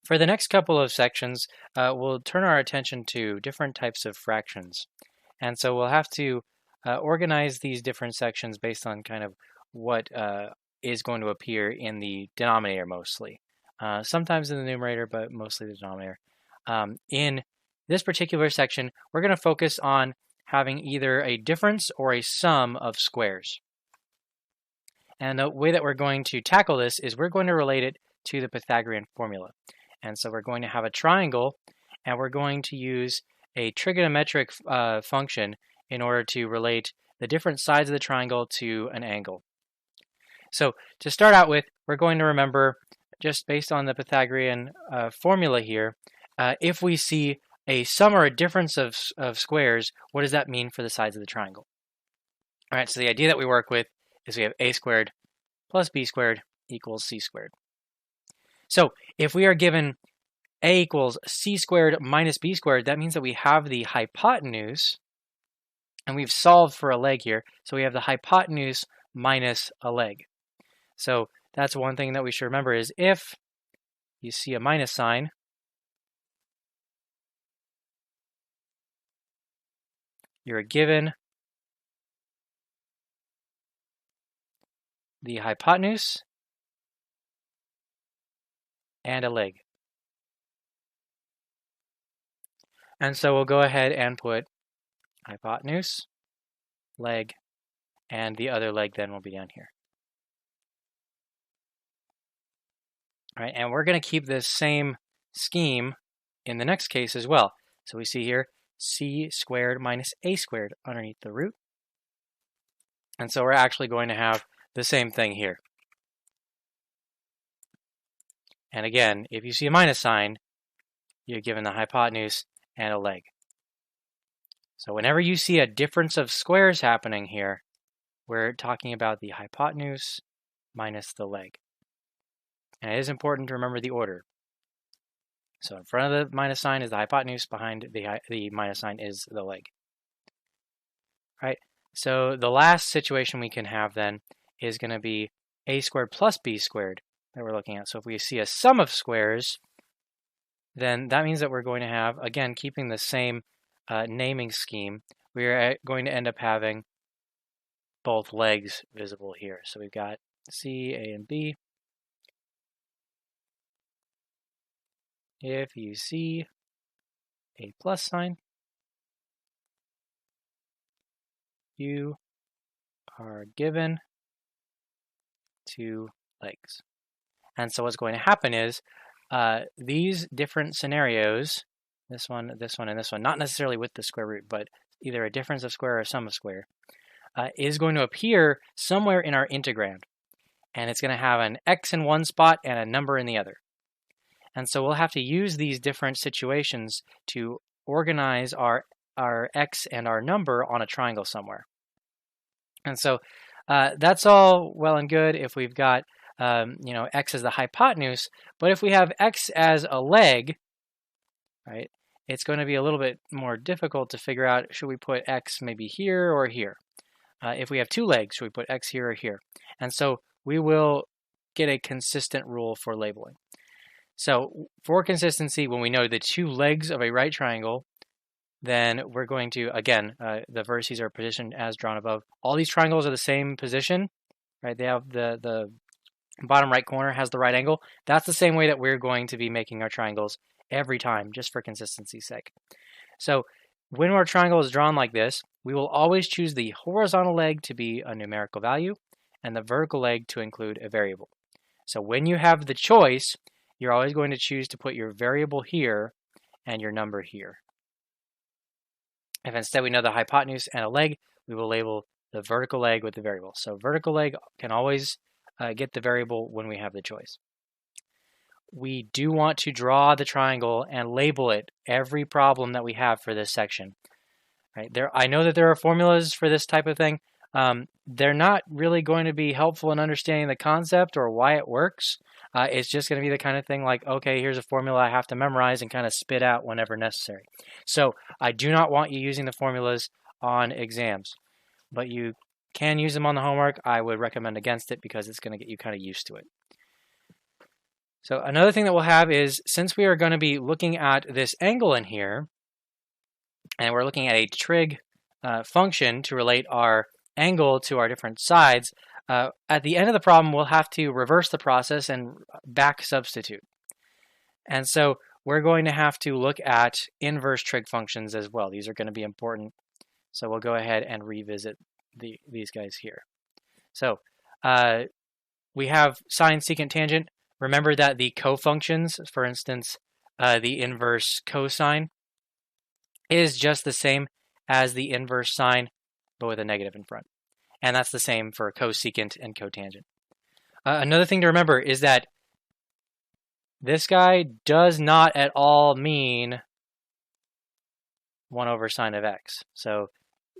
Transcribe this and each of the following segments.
For the next couple of sections, we'll turn our attention to different types of fractions. And so we'll have to organize these different sections based on kind of what is going to appear in the denominator mostly. Sometimes in the numerator, but mostly the denominator. In this particular section, we're going to focus on having either a difference or a sum of squares. And the way that we're going to tackle this is we're going to relate it to the Pythagorean formula. And so we're going to have a triangle, and we're going to use a trigonometric function in order to relate the different sides of the triangle to an angle. So to start out with, we're going to remember, just based on the Pythagorean formula here, if we see a sum or a difference of squares, what does that mean for the sides of the triangle? All right, so the idea that we work with is we have a squared plus b squared equals c squared. So if we are given a equals c squared minus b squared, that means that we have the hypotenuse, and we've solved for a leg here, so we have the hypotenuse minus a leg. So that's one thing that we should remember is if you see a minus sign, you're given the hypotenuse and a leg. And so we'll go ahead and put hypotenuse, leg, and the other leg then will be down here. All right, and we're going to keep this same scheme in the next case as well. So we see here c squared minus a squared underneath the root. And so we're actually going to have the same thing here. And again, if you see a minus sign, you're given the hypotenuse and a leg. So whenever you see a difference of squares happening here, we're talking about the hypotenuse minus the leg. And it is important to remember the order. So in front of the minus sign is the hypotenuse, behind the minus sign is the leg. All right, so the last situation we can have then is going to be a squared plus b squared that we're looking at. So if we see a sum of squares, then that means that we're going to have, again, keeping the same naming scheme, we are going to end up having both legs visible here. So we've got C, A, and B. If you see a plus sign, you are given two legs. And so what's going to happen is these different scenarios, this one, and this one, not necessarily with the square root, but either a difference of square or a sum of square, is going to appear somewhere in our integrand. And it's going to have an x in one spot and a number in the other. And so we'll have to use these different situations to organize our x and our number on a triangle somewhere. And so that's all well and good if we've got x as the hypotenuse, but if we have x as a leg, right, it's going to be a little bit more difficult to figure out, should we put x maybe here or here? If we have two legs, should we put x here or here? And so we will get a consistent rule for labeling. So for consistency, when we know the two legs of a right triangle, then we're going to, again, the vertices are positioned as drawn above. All these triangles are the same position, right? They have the bottom right corner has the right angle. That's the same way that we're going to be making our triangles every time, just for consistency's sake. So when our triangle is drawn like this, we will always choose the horizontal leg to be a numerical value and the vertical leg to include a variable. So when you have the choice, you're always going to choose to put your variable here and your number here. If instead we know the hypotenuse and a leg, we will label the vertical leg with the variable. So vertical leg can always get the variable when we have the choice. We do want to draw the triangle and label it every problem that we have for this section. Right? I know that there are formulas for this type of thing. They're not really going to be helpful in understanding the concept or why it works. It's just going to be the kind of thing like, okay, here's a formula I have to memorize and kind of spit out whenever necessary. So I do not want you using the formulas on exams, but you can use them on the homework. I would recommend against it because it's going to get you kind of used to it. So another thing that we'll have is, since we are going to be looking at this angle in here, and we're looking at a trig function to relate our angle to our different sides, at the end of the problem, we'll have to reverse the process and back substitute. And so we're going to have to look at inverse trig functions as well. These are going to be important. So we'll go ahead and revisit these guys here. So we have sine, secant, tangent. Remember that the cofunctions, for instance, the inverse cosine, is just the same as the inverse sine, but with a negative in front. And that's the same for cosecant and cotangent. Another thing to remember is that this guy does not at all mean 1 over sine of x. So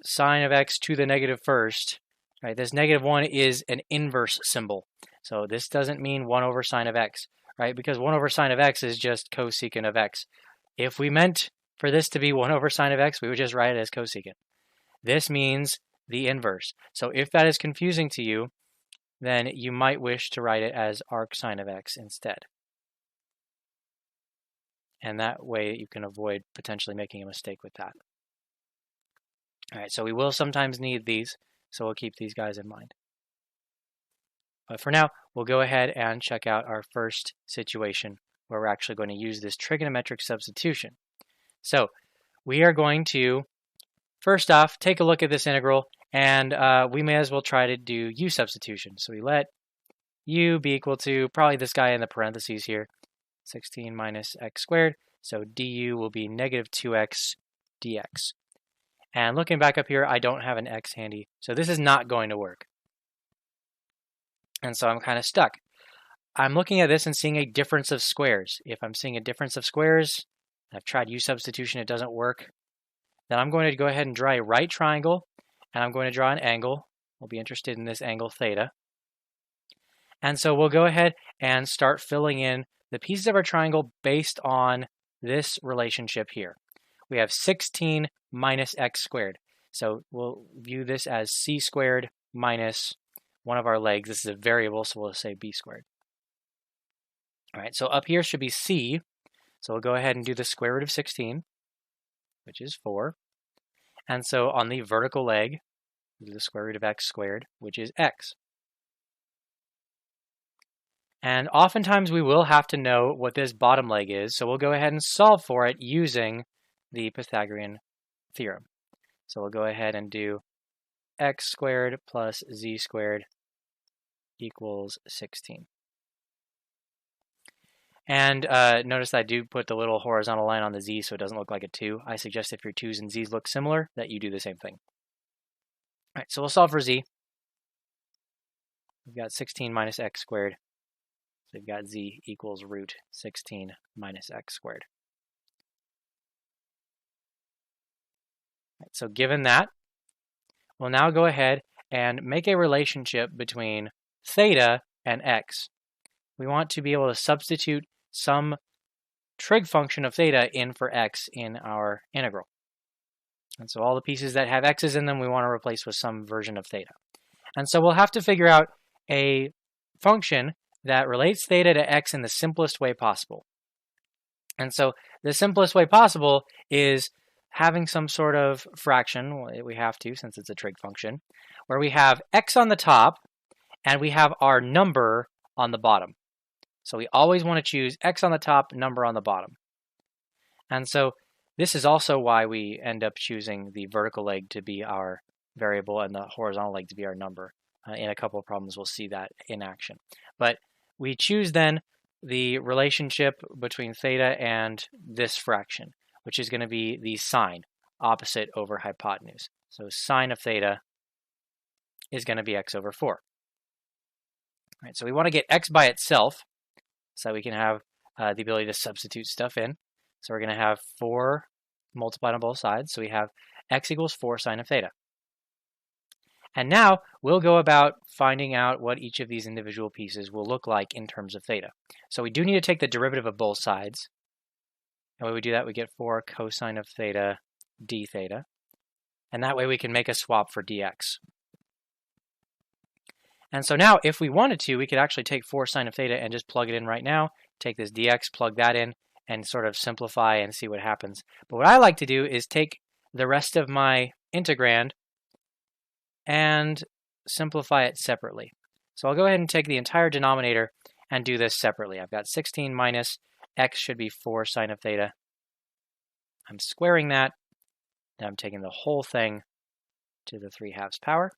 sine of x to the negative first, right? This -1 is an inverse symbol. So this doesn't mean 1 over sine of x, right? Because 1 over sine of x is just cosecant of x. If we meant for this to be 1 over sine of x, we would just write it as cosecant. This means the inverse. So if that is confusing to you, then you might wish to write it as arc sine of x instead. And that way you can avoid potentially making a mistake with that. All right, so we will sometimes need these, so we'll keep these guys in mind. But for now, we'll go ahead and check out our first situation where we're actually going to use this trigonometric substitution. So we are going to, first off, take a look at this integral, and we may as well try to do u substitution. So we let u be equal to probably this guy in the parentheses here, 16 minus x squared. So du will be -2x dx. And looking back up here, I don't have an x handy, so this is not going to work. And so I'm kind of stuck. I'm looking at this and seeing a difference of squares. If I'm seeing a difference of squares, I've tried u substitution, it doesn't work, then I'm going to go ahead and draw a right triangle, and I'm going to draw an angle. We'll be interested in this angle theta. And so we'll go ahead and start filling in the pieces of our triangle based on this relationship here. We have 16 minus x squared. So we'll view this as c squared minus one of our legs. This is a variable, so we'll say b squared. All right, so up here should be c. So we'll go ahead and do the square root of 16, which is 4. And so on the vertical leg, we'll do the square root of x squared, which is x. And oftentimes we will have to know what this bottom leg is, so we'll go ahead and solve for it using the Pythagorean theorem. So we'll go ahead and do x squared plus z squared equals 16. And notice that I do put the little horizontal line on the z so it doesn't look like a 2. I suggest if your 2's and z's look similar, that you do the same thing. All right, so we'll solve for z. We've got 16 minus x squared. So we've got z equals root 16 minus x squared. Right, so given that, we'll now go ahead and make a relationship between theta and x. We want to be able to substitute some trig function of theta in for x in our integral. And so all the pieces that have x's in them, we want to replace with some version of theta. And so we'll have to figure out a function that relates theta to x in the simplest way possible. And so the simplest way possible is having some sort of fraction, we have to since it's a trig function, where we have x on the top and we have our number on the bottom. So we always want to choose x on the top, number on the bottom. And so this is also why we end up choosing the vertical leg to be our variable and the horizontal leg to be our number. In a couple of problems, we'll see that in action. But we choose then the relationship between theta and this fraction, which is going to be the sine, opposite over hypotenuse. So sine of theta is going to be x over 4. All right, so we want to get x by itself so we can have the ability to substitute stuff in. So we're going to have 4 multiplied on both sides. So we have x equals 4 sine of theta. And now we'll go about finding out what each of these individual pieces will look like in terms of theta. So we do need to take the derivative of both sides. And when we do that, we get 4 cosine of theta d theta. And that way we can make a swap for dx. And so now if we wanted to, we could actually take 4 sine of theta and just plug it in right now take this dx, plug that in, and sort of simplify and see what happens. But what I like to do is take the rest of my integrand and simplify it separately. So I'll go ahead and take the entire denominator and do this separately. I've got 16 minus x should be 4 sine of theta. I'm squaring that. Now I'm taking the whole thing to the 3/2 power.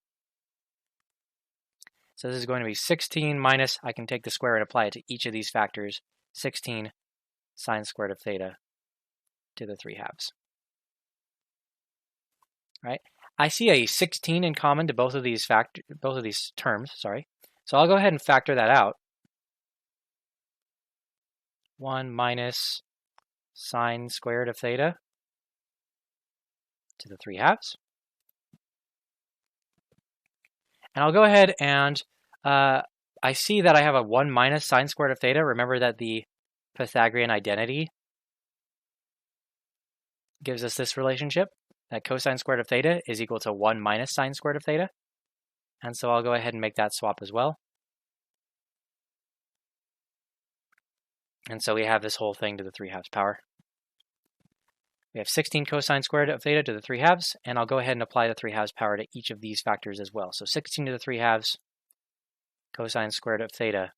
So this is going to be 16 minus, I can take the square and apply it to each of these factors, 16 sine squared of theta to the 3/2. Right? I see a 16 in common to both of these terms, sorry. So I'll go ahead and factor that out. 1 minus sine squared of theta to the 3/2. And I'll go ahead and I see that I have a 1 minus sine squared of theta. Remember that the Pythagorean identity gives us this relationship, that cosine squared of theta is equal to 1 minus sine squared of theta. And so I'll go ahead and make that swap as well. And so we have this whole thing to the 3/2 power. We have 16 cosine squared of theta to the 3/2, and I'll go ahead and apply the 3/2 power to each of these factors as well. So 16 to the 3/2 cosine squared of theta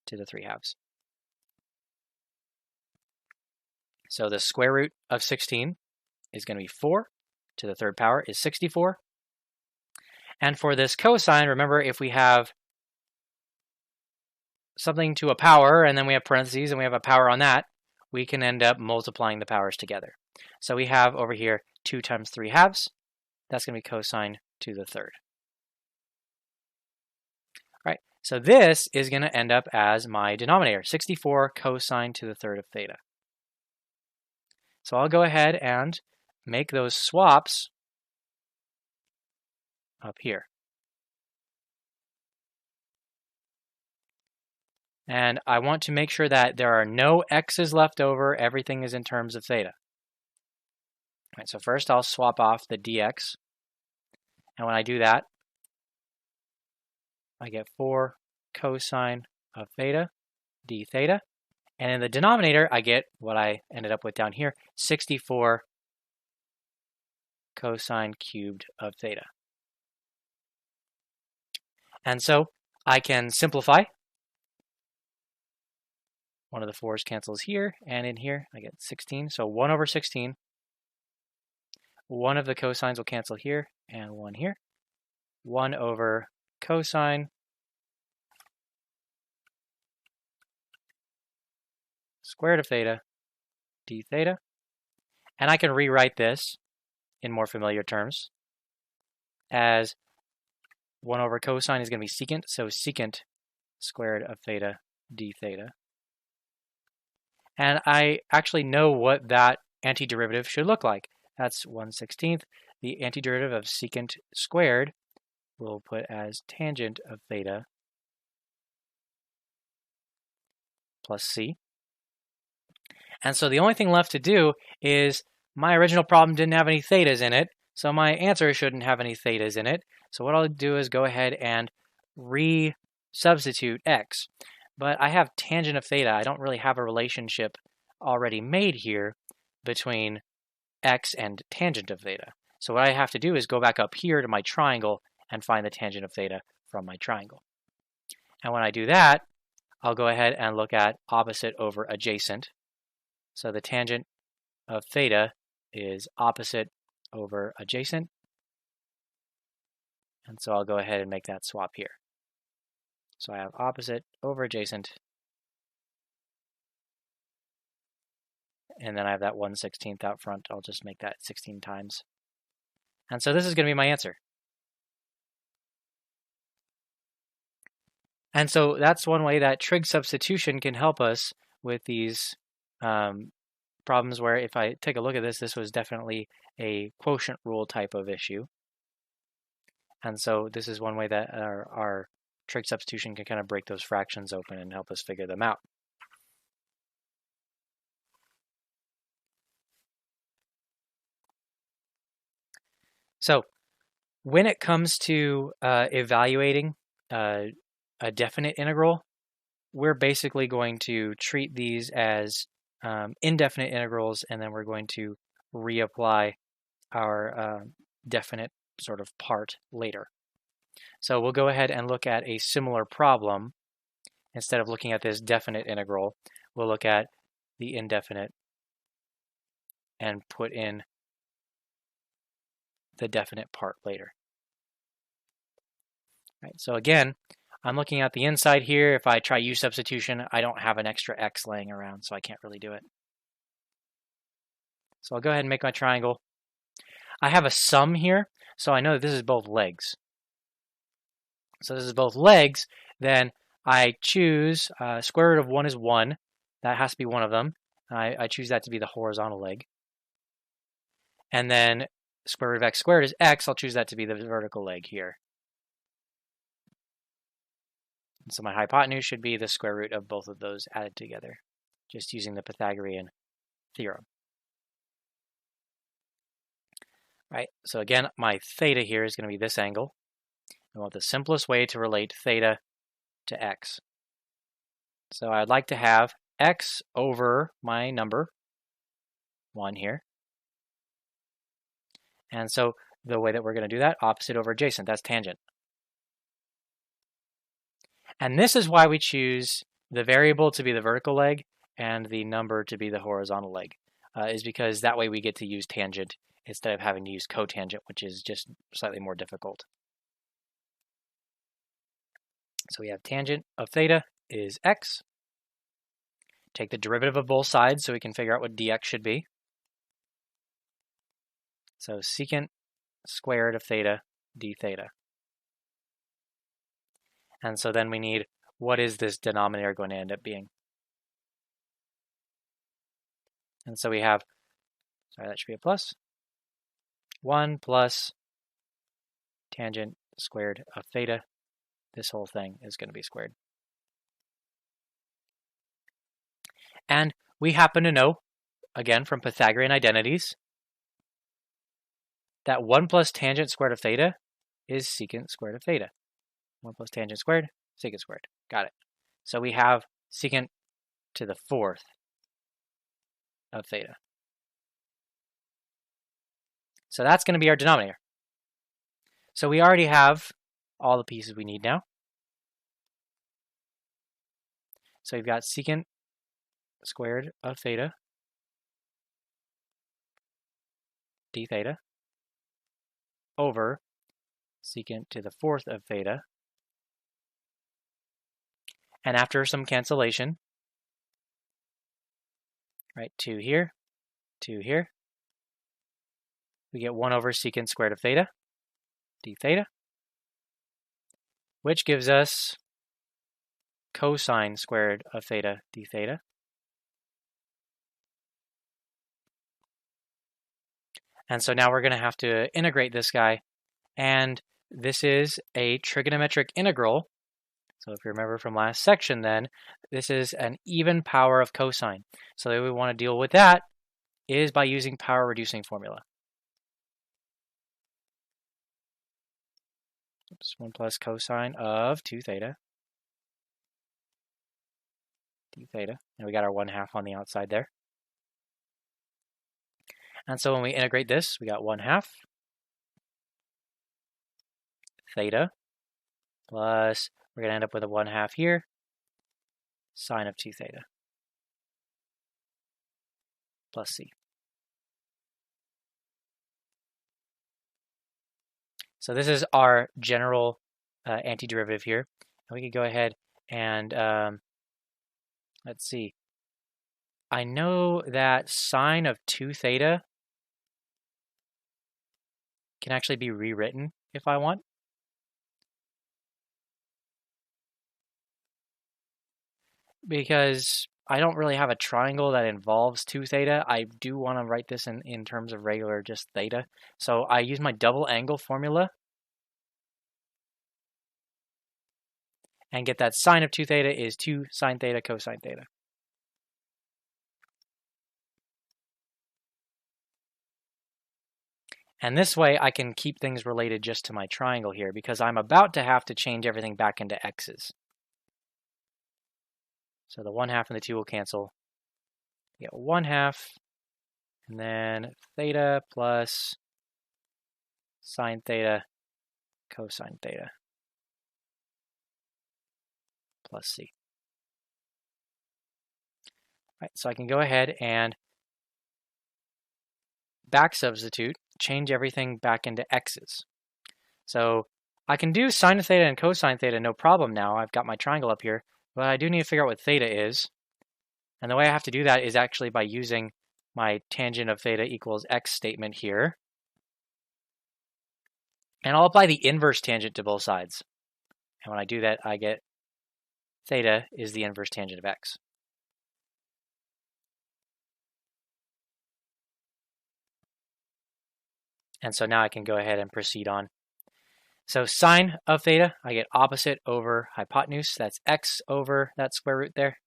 to the 3/2. So the square root of 16 is going to be 4 to the 3rd power is 64. And for this cosine, remember if we have something to a power and then we have parentheses and we have a power on that, we can end up multiplying the powers together. So we have over here 2 times 3/2. That's going to be cosine to the 3rd. All right, so this is going to end up as my denominator, 64 cosine to the 3rd of theta. So I'll go ahead and make those swaps up here. And I want to make sure that there are no x's left over. Everything is in terms of theta. All right, so first I'll swap off the dx. And when I do that, I get 4 cosine of theta d theta. And in the denominator, I get what I ended up with down here, 64 cosine cubed of theta. And so I can simplify. One of the 4's cancels here, and in here I get 16. So 1 over 16. One of the cosines will cancel here, and 1 here. 1 over cosine squared of theta d theta. And I can rewrite this in more familiar terms as 1 over cosine is going to be secant, so secant squared of theta d theta. And I actually know what that antiderivative should look like. That's 1/16. The antiderivative of secant squared we'll put as tangent of theta plus c. And so the only thing left to do is, my original problem didn't have any thetas in it, so my answer shouldn't have any thetas in it. So what I'll do is go ahead and re-substitute x. But I have tangent of theta. I don't really have a relationship already made here between x and tangent of theta. So what I have to do is go back up here to my triangle and find the tangent of theta from my triangle. And when I do that, I'll go ahead and look at opposite over adjacent. So the tangent of theta is opposite over adjacent. And so I'll go ahead and make that swap here. So I have opposite over adjacent. And then I have that 1/16 out front. I'll just make that 16 times. And so this is going to be my answer. And so that's one way that trig substitution can help us with these problems where, if I take a look at this, this was definitely a quotient rule type of issue. And so this is one way that our trig substitution can kind of break those fractions open and help us figure them out. So when it comes to evaluating a definite integral, we're basically going to treat these as indefinite integrals, and then we're going to reapply our definite sort of part later. So we'll go ahead and look at a similar problem. Instead of looking at this definite integral, we'll look at the indefinite and put in the definite part later. Right, so again, I'm looking at the inside here. If I try u substitution, I don't have an extra x laying around, so I can't really do it. So I'll go ahead and make my triangle. I have a sum here, so I know that this is both legs. So this is both legs, then I choose square root of 1 is 1. That has to be one of them. I choose that to be the horizontal leg. And then square root of x squared is x. I'll choose that to be the vertical leg here. And so my hypotenuse should be the square root of both of those added together, just using the Pythagorean theorem. Right, so again, my theta here is going to be this angle. I want the simplest way to relate theta to x. So I'd like to have x over my number 1 here. And so the way that we're going to do that, opposite over adjacent, that's tangent. And this is why we choose the variable to be the vertical leg and the number to be the horizontal leg, is because that way we get to use tangent instead of having to use cotangent, which is just slightly more difficult. So we have tangent of theta is x. Take the derivative of both sides so we can figure out what dx should be. So secant squared of theta d theta. And so then we need, what is this denominator going to end up being? And so we have, sorry, that should be a plus. 1 plus tangent squared of theta. This whole thing is going to be squared. And we happen to know, again, from Pythagorean identities, that 1 plus tangent squared of theta is secant squared of theta. 1 plus tangent squared, secant squared. Got it. So we have secant to the 4th of theta. So that's going to be our denominator. So we already have all the pieces we need now. So we've got secant squared of theta d theta over secant to the 4th of theta. And after some cancellation, right, 2 here, 2 here, we get 1 over secant squared of theta d theta, which gives us cosine squared of theta d theta. And so now we're going to have to integrate this guy. And this is a trigonometric integral. So if you remember from last section then, this is an even power of cosine. So the way we want to deal with that is by using power reducing formula. Oops, 1 plus cosine of 2 theta d theta. And we got our 1/2 on the outside there. And so when we integrate this, we got 1/2 theta plus, we're going to end up with a 1/2 here, sine of 2 theta plus c. So this is our general antiderivative here. And we can go ahead and, let's see. I know that sine of 2 theta can actually be rewritten if I want. Because I don't really have a triangle that involves 2 theta. I do want to write this in terms of regular just theta. So I use my double angle formula and get that sine of 2 theta is 2 sine theta cosine theta. And this way I can keep things related just to my triangle here because I'm about to have to change everything back into x's. So the 1/2 and the 2 will cancel. You get 1/2, and then theta plus sine theta cosine theta plus c. Right, so I can go ahead and back substitute, change everything back into x's. So I can do sine theta and cosine theta no problem now. I've got my triangle up here, but I do need to figure out what theta is. And the way I have to do that is actually by using my tangent of theta equals x statement here. And I'll apply the inverse tangent to both sides. And when I do that, I get theta is the inverse tangent of x. And so now I can go ahead and proceed on. So sine of theta, I get opposite over hypotenuse. That's x over that square root there.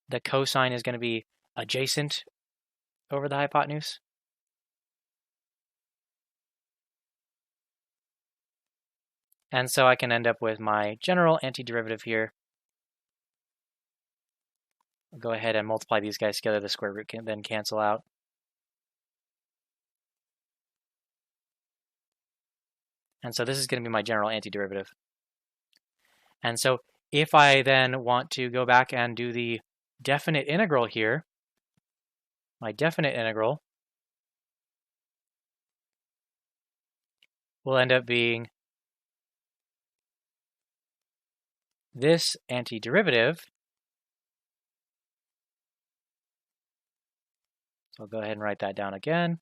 The cosine is going to be adjacent over the hypotenuse. And so I can end up with my general antiderivative here. I'll go ahead and multiply these guys together. The square root can then cancel out. And so this is going to be my general antiderivative. And so if I then want to go back and do the definite integral here, my definite integral will end up being this antiderivative. So I'll go ahead and write that down again.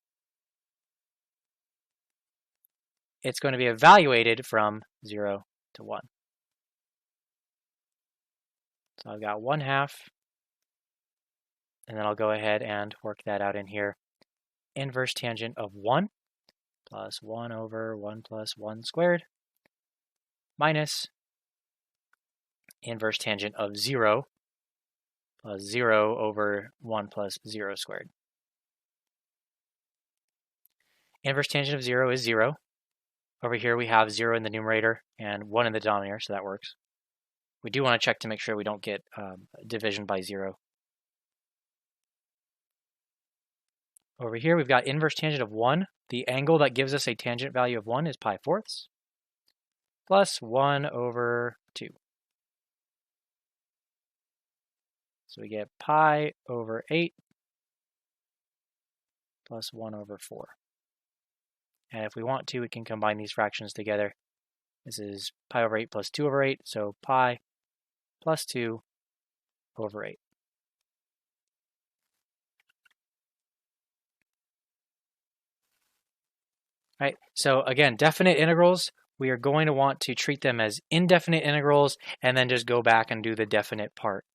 It's going to be evaluated from 0 to 1. So I've got 1/2, and then I'll go ahead and work that out in here. Inverse tangent of 1 plus 1 over 1 plus 1 squared minus inverse tangent of 0 plus 0 over 1 plus 0 squared. Inverse tangent of 0 is 0. Over here we have 0 in the numerator and 1 in the denominator, so that works. We do want to check to make sure we don't get division by 0. Over here we've got inverse tangent of 1. The angle that gives us a tangent value of 1 is pi fourths plus 1 over 2. So we get pi over 8 plus 1 over 4. And if we want to, we can combine these fractions together. This is pi over 8 plus 2 over 8, so pi plus 2 over 8. Right, so again, definite integrals, we are going to want to treat them as indefinite integrals and then just go back and do the definite part.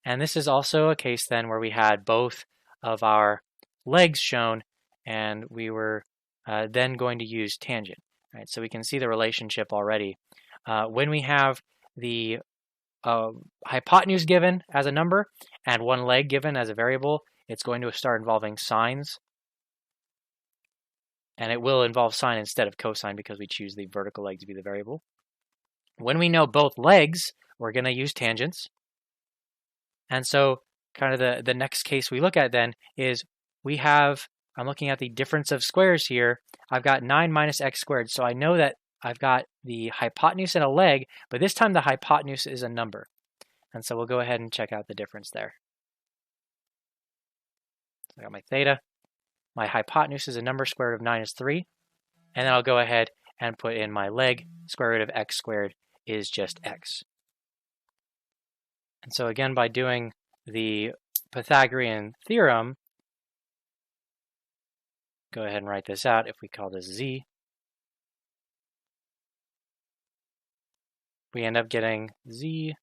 And this is also a case then where we had both of our legs shown and we were then going to use tangent. Right, so we can see the relationship already. When we have the hypotenuse given as a number and one leg given as a variable, it's going to start involving sines. And it will involve sine instead of cosine because we choose the vertical leg to be the variable. When we know both legs, we're going to use tangents. And so kind of the next case we look at then is we have, I'm looking at the difference of squares here. I've got 9 minus x squared. So I know that I've got the hypotenuse and a leg, but this time the hypotenuse is a number. And so we'll go ahead and check out the difference there. So I got my theta. My hypotenuse is a number, square root of 9 is 3. And then I'll go ahead and put in my leg, square root of x squared is just x. And so again, by doing the Pythagorean theorem, go ahead and write this out if we call this z. We end up getting z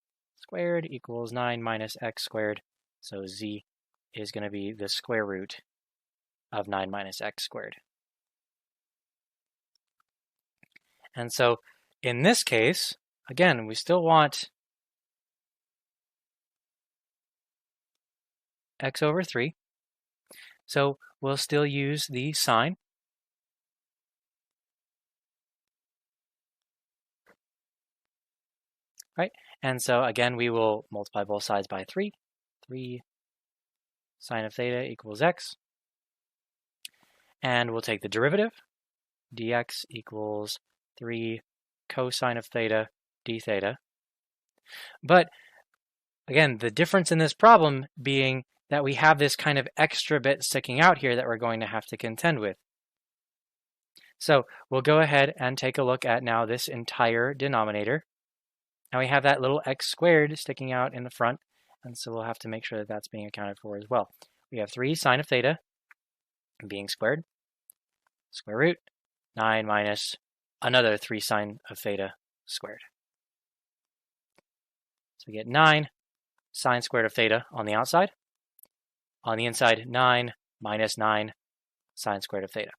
squared equals 9 minus x squared. So z is going to be the square root of 9 minus x squared. And so in this case, again, we still want x over 3. So we'll still use the sine. right? And so again, we will multiply both sides by 3. 3 sine of theta equals x. And we'll take the derivative. Dx equals 3 cosine of theta d theta. But again, the difference in this problem being that we have this kind of extra bit sticking out here that we're going to have to contend with. So we'll go ahead and take a look at now this entire denominator. Now we have that little x squared sticking out in the front, and so we'll have to make sure that that's being accounted for as well. We have 3 sine of theta being squared, square root, 9 minus another 3 sine of theta squared. So we get 9 sine squared of theta on the outside. On the inside, 9 minus 9 sine squared of theta.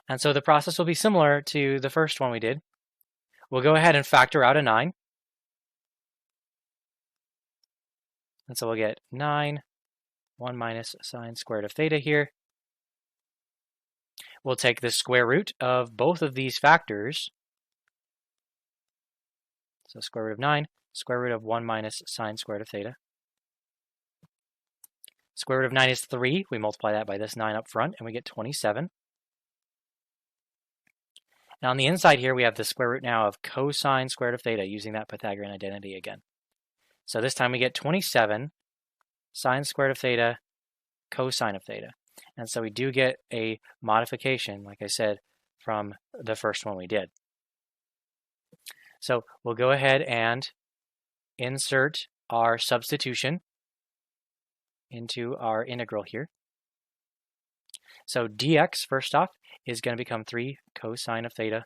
And so the process will be similar to the first one we did. We'll go ahead and factor out a 9. And so we'll get 9, 1 minus sine squared of theta here. We'll take the square root of both of these factors. So square root of 9, square root of 1 minus sine squared of theta. Square root of 9 is 3. We multiply that by this 9 up front, and we get 27. And on the inside here, we have the square root now of cosine squared of theta, using that Pythagorean identity again. So this time we get 27 sine squared of theta cosine of theta. And so we do get a modification, like I said, from the first one we did. So we'll go ahead and insert our substitution into our integral here. So dx, first off, is going to become 3 cosine of theta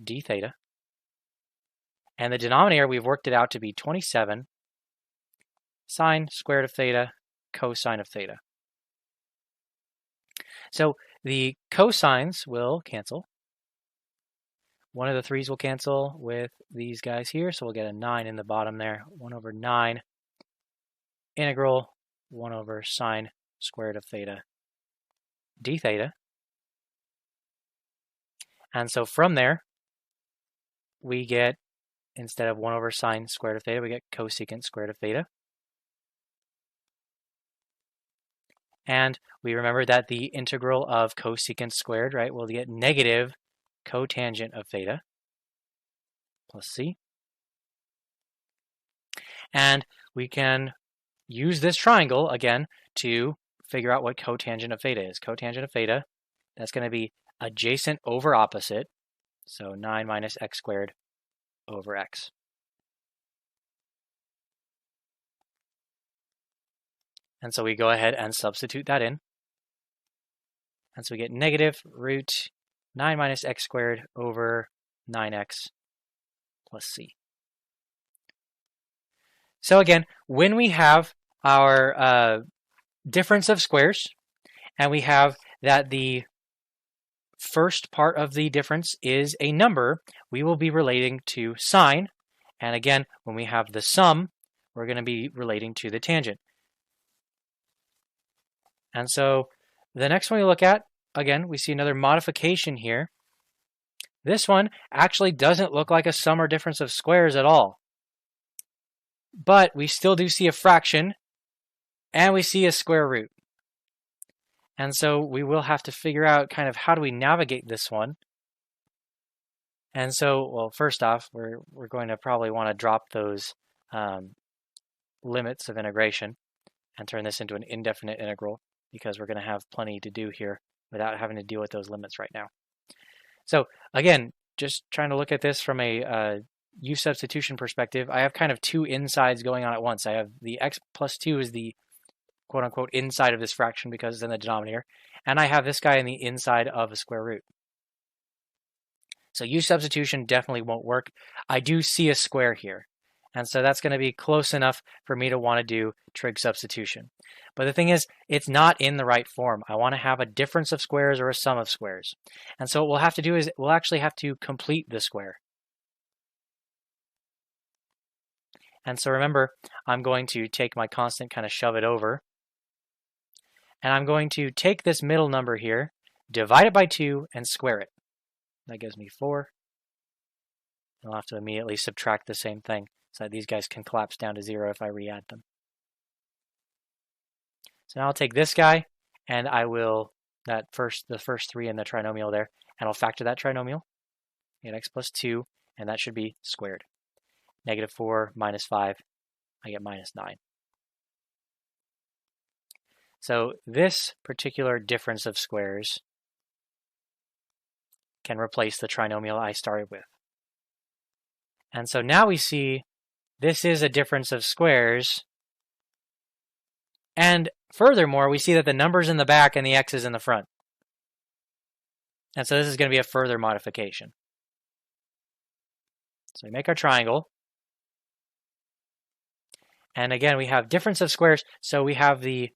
d theta. And the denominator, we've worked it out to be 27 sine squared of theta cosine of theta. So the cosines will cancel. One of the 3's will cancel with these guys here, so we'll get a 9 in the bottom there. 1 over 9 integral 1 over sine squared of theta d theta. And so from there, we get, instead of 1 over sine squared of theta, we get cosecant squared of theta. And we remember that the integral of cosecant squared, right, we'll get negative cotangent of theta plus c. And we can use this triangle, again, to figure out what cotangent of theta is. Cotangent of theta, that's going to be adjacent over opposite, so 9 minus x squared over x. And so we go ahead and substitute that in. And so we get negative root 9 minus x squared over 9x plus c. So again, when we have our difference of squares, and we have that the first part of the difference is a number, we will be relating to sine. And again, when we have the sum, we're going to be relating to the tangent. And so the next one we look at, again, we see another modification here. This one actually doesn't look like a sum or difference of squares at all. But we still do see a fraction, and we see a square root. And so we will have to figure out kind of how do we navigate this one. And so, well, first off, we're going to probably want to drop those limits of integration and turn this into an indefinite integral, because we're going to have plenty to do here without having to deal with those limits right now. So again, just trying to look at this from a u substitution perspective, I have kind of two insides going on at once. I have the x plus 2 is the quote-unquote inside of this fraction because it's in the denominator, and I have this guy in the inside of a square root. So u substitution definitely won't work. I do see a square here, and so that's going to be close enough for me to want to do trig substitution. But the thing is, it's not in the right form. I want to have a difference of squares or a sum of squares. And so what we'll have to do is we'll actually have to complete the square. And so remember, I'm going to take my constant, kind of shove it over. And I'm going to take this middle number here, divide it by 2, and square it. That gives me 4. I'll have to immediately subtract the same thing so that these guys can collapse down to 0 if I re-add them. So now I'll take this guy, and I will, the first 3 in the trinomial there, and I'll factor that trinomial. I get x plus 2, and that should be squared. Negative 4 minus 5, I get minus 9. So this particular difference of squares can replace the trinomial I started with. And so now we see this is a difference of squares. And furthermore, we see that the number's in the back and the x is in the front. And so this is going to be a further modification. So we make our triangle. And again, we have difference of squares. So we have the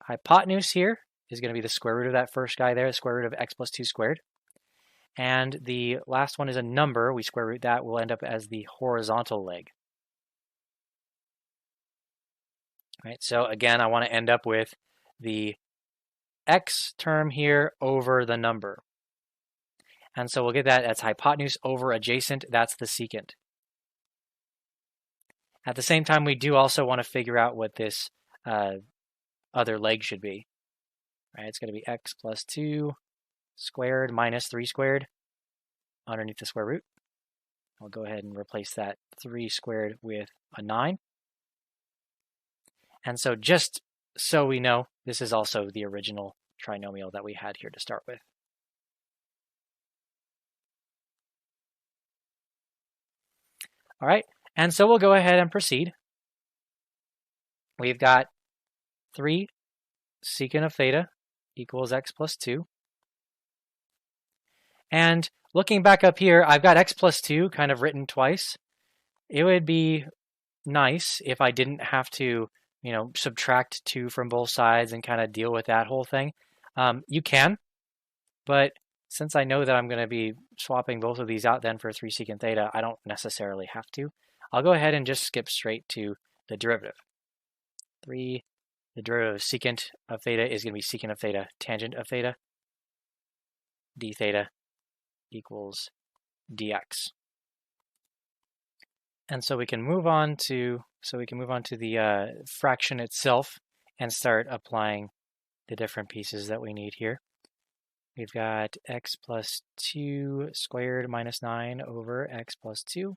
hypotenuse here is going to be the square root of that first guy there, the square root of x plus 2 squared. And the last one is a number. We square root that. Will end up as the horizontal leg. Right, so again, I want to end up with the x term here over the number. And so we'll get that as hypotenuse over adjacent. That's the secant. At the same time, we do also want to figure out what this other leg should be. Right, it's going to be x plus 2 squared minus 3 squared underneath the square root. I'll go ahead and replace that 3 squared with a 9. And so just so we know, this is also the original trinomial that we had here to start with. All right, and so we'll go ahead and proceed. We've got 3 secant of theta equals x plus 2. And looking back up here, I've got x plus 2 kind of written twice. It would be nice if I didn't have to, subtract 2 from both sides and kind of deal with that whole thing. You can, but since I know that I'm going to be swapping both of these out then for 3 secant theta, I don't necessarily have to. I'll go ahead and just skip straight to the derivative. The derivative of secant of theta is going to be secant of theta tangent of theta. D theta equals dx. And so we can move on to the fraction itself and start applying the different pieces that we need here. We've got x plus 2 squared minus 9 over x plus 2.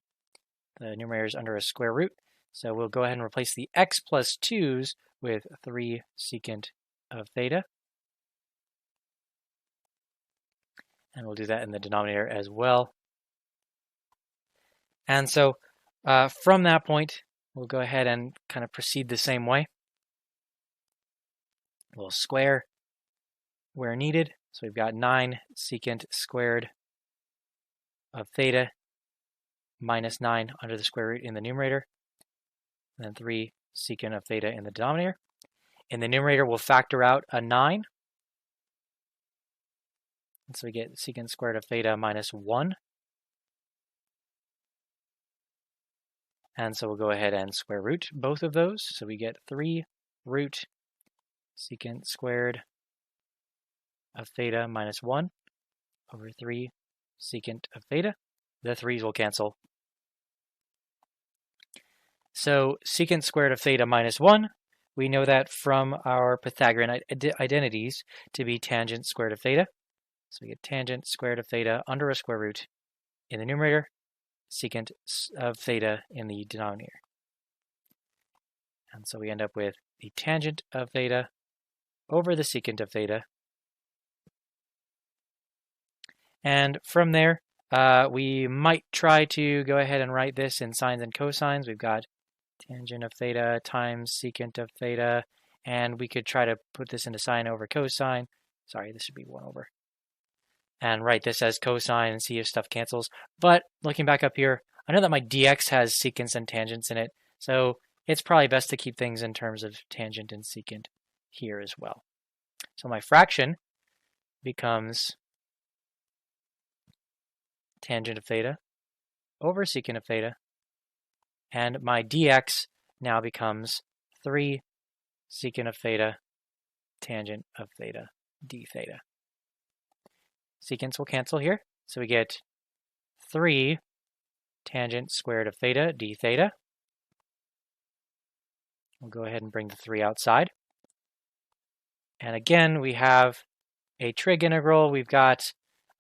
The numerator is under a square root, so we'll go ahead and replace the x plus 2's with 3 secant of theta. And we'll do that in the denominator as well. And so from that point, we'll go ahead and kind of proceed the same way. We'll square where needed. So we've got 9 secant squared of theta minus 9 under the square root in the numerator, and then 3 secant of theta in the denominator. In the numerator, we'll factor out a 9. And so we get secant squared of theta minus 1. And so we'll go ahead and square root both of those. So we get 3 root secant squared of theta minus 1 over 3 secant of theta. The 3's will cancel. So secant squared of theta minus 1, we know that from our Pythagorean identities to be tangent squared of theta. So we get tangent squared of theta under a square root in the numerator, secant of theta in the denominator. And so we end up with the tangent of theta over the secant of theta. And from there, we might try to go ahead and write this in sines and cosines. We've got tangent of theta times secant of theta, and we could try to put this into sine over cosine. Sorry, this should be 1 over. And write this as cosine and see if stuff cancels. But looking back up here, I know that my dx has secants and tangents in it, so it's probably best to keep things in terms of tangent and secant here as well. So my fraction becomes tangent of theta over secant of theta, and my dx now becomes 3 secant of theta tangent of theta d theta. Secants will cancel here, so we get 3 tangent squared of theta d theta. We'll go ahead and bring the 3 outside. And again, we have a trig integral. We've got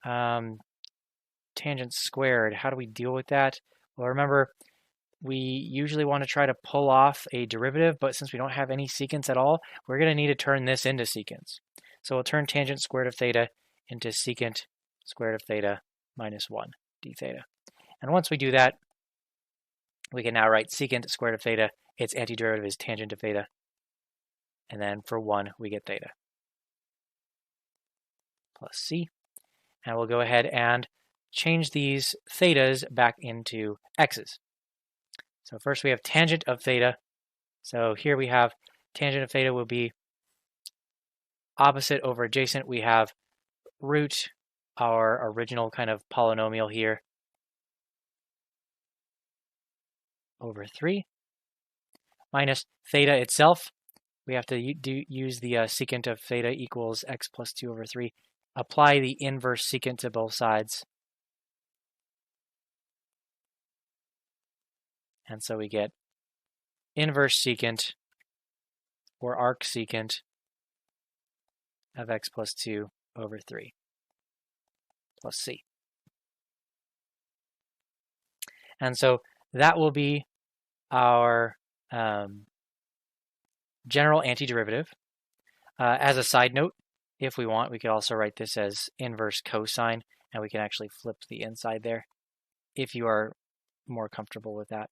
tangent squared. How do we deal with that? Well, remember, we usually want to try to pull off a derivative, but since we don't have any secants at all, we're going to need to turn this into secants. So we'll turn tangent squared of theta into secant squared of theta minus 1 d theta. And once we do that, we can now write secant squared of theta. Its antiderivative is tangent of theta. And then for 1, we get theta plus c. And we'll go ahead and change these thetas back into x's. So first we have tangent of theta. So here we have tangent of theta will be opposite over adjacent. We have root our original kind of polynomial here over 3 minus theta itself. We have to use the secant of theta equals x plus 2 over 3. Apply the inverse secant to both sides. And so we get inverse secant or arc secant of x plus 2 over 3 plus c. And so that will be our general antiderivative. As a side note, if we want, we could also write this as inverse cosine, and we can actually flip the inside there if you are more comfortable with that.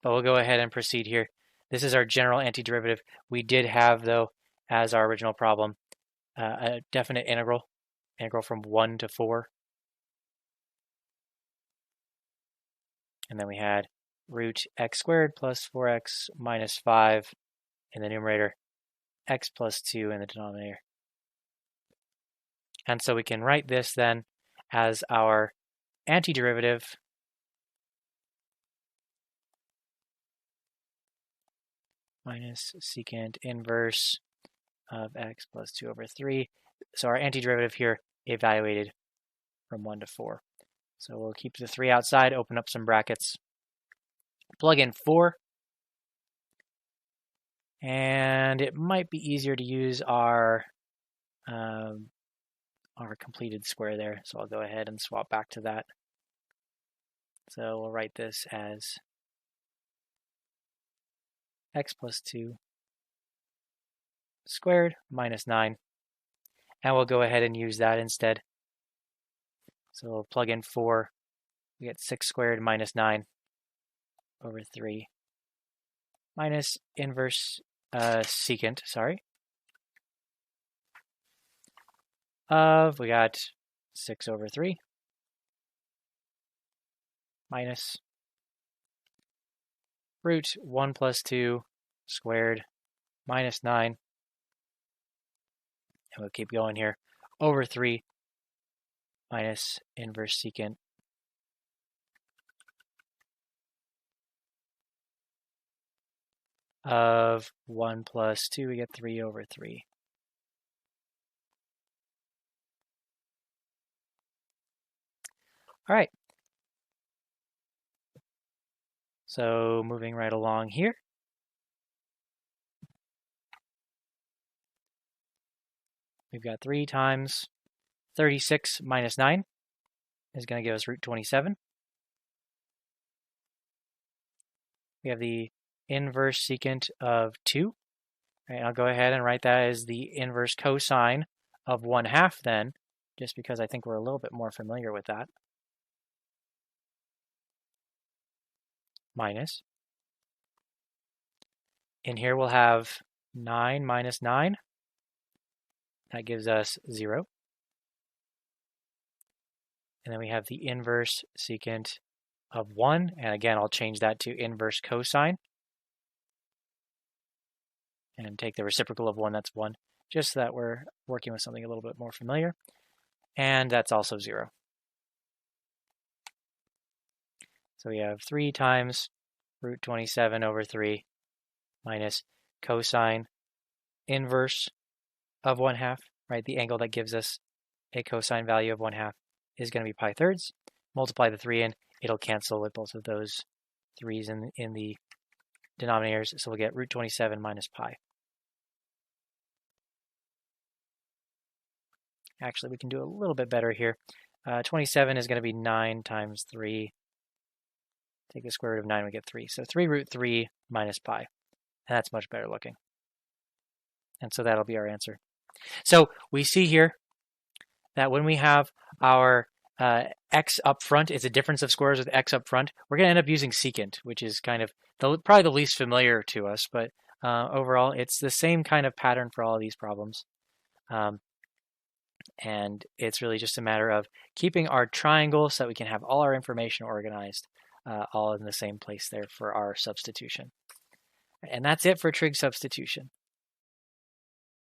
But we'll go ahead and proceed here. This is our general antiderivative. We did have, though, as our original problem, a definite integral from 1 to 4. And then we had root x squared plus 4x minus 5 in the numerator, x plus 2 in the denominator. And so we can write this then as our antiderivative minus secant inverse of x plus 2 over 3. So our antiderivative here evaluated from 1 to 4. So we'll keep the 3 outside, open up some brackets, plug in 4, and it might be easier to use our completed square there. So I'll go ahead and swap back to that. So we'll write this as x plus 2 squared minus 9. And we'll go ahead and use that instead. So we'll plug in 4. We get 6 squared minus 9 over 3 minus inverse secant, of, we got 6 over 3 minus root 1 plus 2 squared minus 9, and we'll keep going here, over 3 minus inverse secant of 1 plus 2, we get 3 over 3. All right. So moving right along here. We've got 3 times 36 minus 9 is going to give us root 27. We have the inverse secant of 2. All right, I'll go ahead and write that as the inverse cosine of 1/2 then, just because I think we're a little bit more familiar with that. Minus. In here we'll have 9 minus 9. That gives us 0. And then we have the inverse secant of 1. And again, I'll change that to inverse cosine. And take the reciprocal of 1, that's 1. Just so that we're working with something a little bit more familiar. And that's also 0. So we have 3 times root 27 over 3 minus cosine inverse of 1/2, right? The angle that gives us a cosine value of 1/2 is going to be pi thirds. Multiply the 3 in, it'll cancel with both of those 3's in the denominators. So we'll get root 27 minus pi. Actually, we can do a little bit better here. 27 is going to be 9 times 3. Take the square root of 9, we get 3. So 3 root 3 minus pi. And that's much better looking. And so that'll be our answer. So we see here that when we have our x up front, it's a difference of squares with x up front, we're going to end up using secant, which is kind of probably the least familiar to us. But overall, it's the same kind of pattern for all of these problems. And it's really just a matter of keeping our triangle so that we can have all our information organized all in the same place there for our substitution. And that's it for trig substitution.